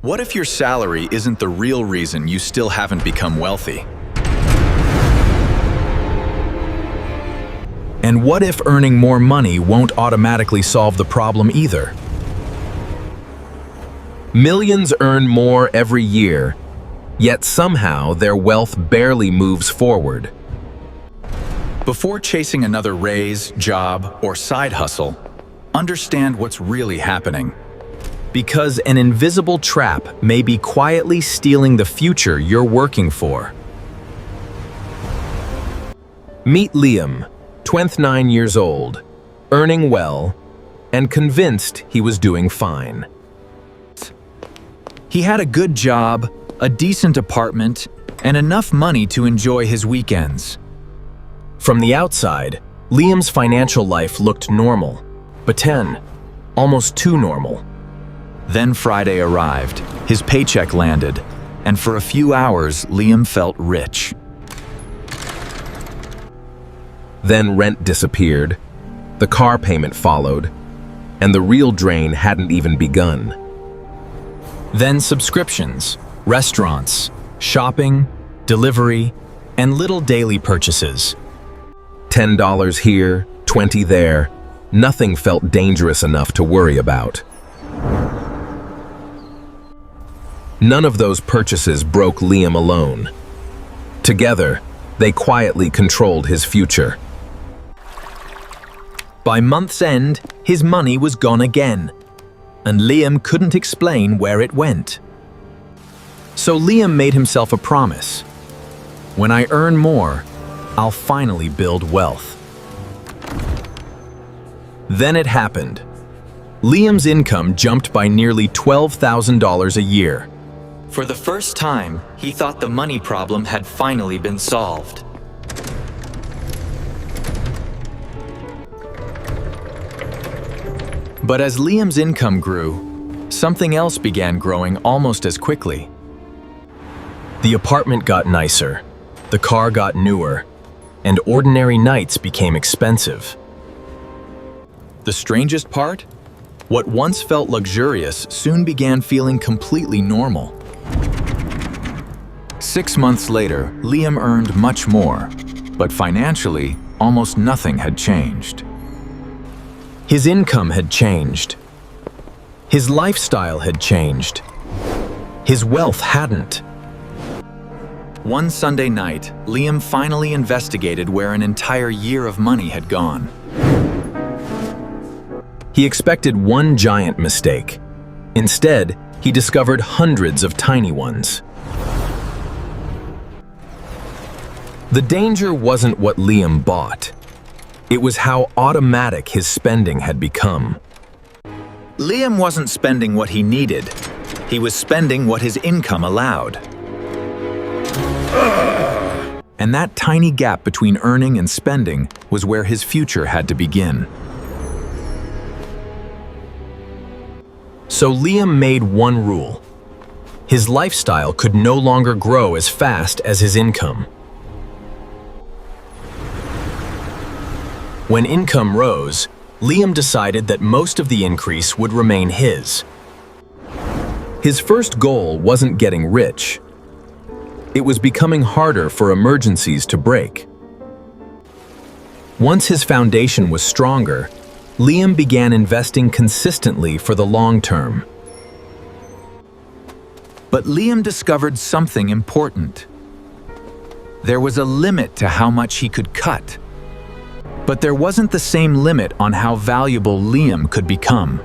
What if your salary isn't the real reason you still haven't become wealthy? And what if earning more money won't automatically solve the problem either? Millions earn more every year, yet somehow their wealth barely moves forward. Before chasing another raise, job, or side hustle, understand what's really happening. Because an invisible trap may be quietly stealing the future you're working for. Meet Liam, 29 years old, earning well, and convinced he was doing fine. He had a good job, a decent apartment, and enough money to enjoy his weekends. From the outside, Liam's financial life looked normal, but almost too normal. Then Friday arrived, his paycheck landed, and for a few hours, Liam felt rich. Then rent disappeared, the car payment followed, and the real drain hadn't even begun. Then subscriptions, restaurants, shopping, delivery, and little daily purchases. $10 here, $20 there. Nothing felt dangerous enough to worry about. None of those purchases broke Liam alone. Together, they quietly controlled his future. By month's end, his money was gone again, and Liam couldn't explain where it went. So Liam made himself a promise. When I earn more, I'll finally build wealth. Then it happened. Liam's income jumped by nearly $12,000 a year. For the first time, he thought the money problem had finally been solved. But as Liam's income grew, something else began growing almost as quickly. The apartment got nicer, the car got newer, and ordinary nights became expensive. The strangest part? What once felt luxurious soon began feeling completely normal. 6 months later, Liam earned much more, but financially, almost nothing had changed. His income had changed. His lifestyle had changed. His wealth hadn't. One Sunday night, Liam finally investigated where an entire year of money had gone. He expected one giant mistake. Instead, he discovered hundreds of tiny ones. The danger wasn't what Liam bought. It was how automatic his spending had become. Liam wasn't spending what he needed. He was spending what his income allowed. And that tiny gap between earning and spending was where his future had to begin. So Liam made one rule. His lifestyle could no longer grow as fast as his income. When income rose, Liam decided that most of the increase would remain his. His first goal wasn't getting rich. It was becoming harder for emergencies to break. Once his foundation was stronger, Liam began investing consistently for the long term. But Liam discovered something important. There was a limit to how much he could cut. But there wasn't the same limit on how valuable Liam could become.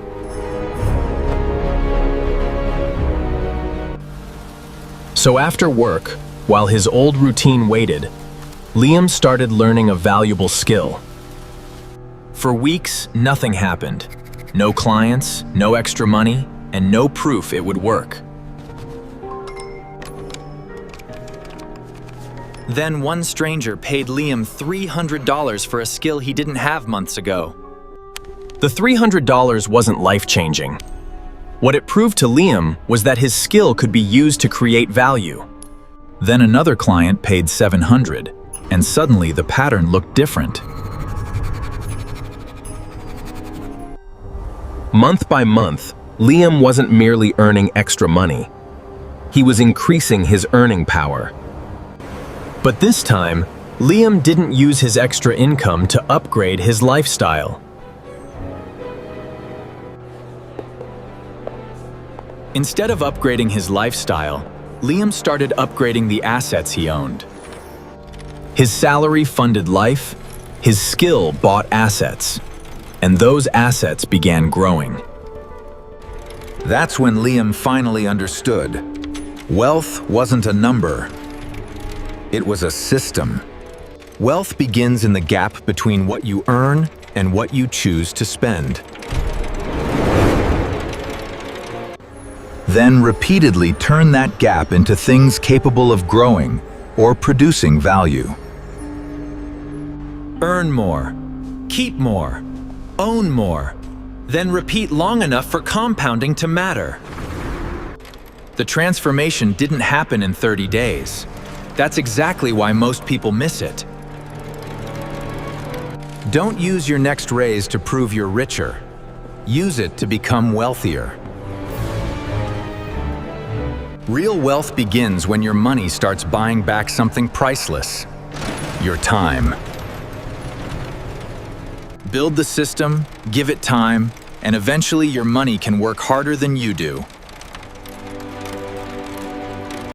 So after work, while his old routine waited, Liam started learning a valuable skill. For weeks, nothing happened. No clients, no extra money, and no proof it would work. Then one stranger paid Liam $300 for a skill he didn't have months ago. The $300 wasn't life-changing. What it proved to Liam was that his skill could be used to create value. Then another client paid $700, and suddenly the pattern looked different. Month by month, Liam wasn't merely earning extra money. He was increasing his earning power. But this time, Liam didn't use his extra income to upgrade his lifestyle. Instead of upgrading his lifestyle, Liam started upgrading the assets he owned. His salary funded life, his skill bought assets, and those assets began growing. That's when Liam finally understood. Wealth wasn't a number. It was a system. Wealth begins in the gap between what you earn and what you choose to spend. Then repeatedly turn that gap into things capable of growing or producing value. Earn more, keep more, own more, then repeat long enough for compounding to matter. The transformation didn't happen in 30 days. That's exactly why most people miss it. Don't use your next raise to prove you're richer. Use it to become wealthier. Real wealth begins when your money starts buying back something priceless: your time. Build the system, give it time, and eventually your money can work harder than you do.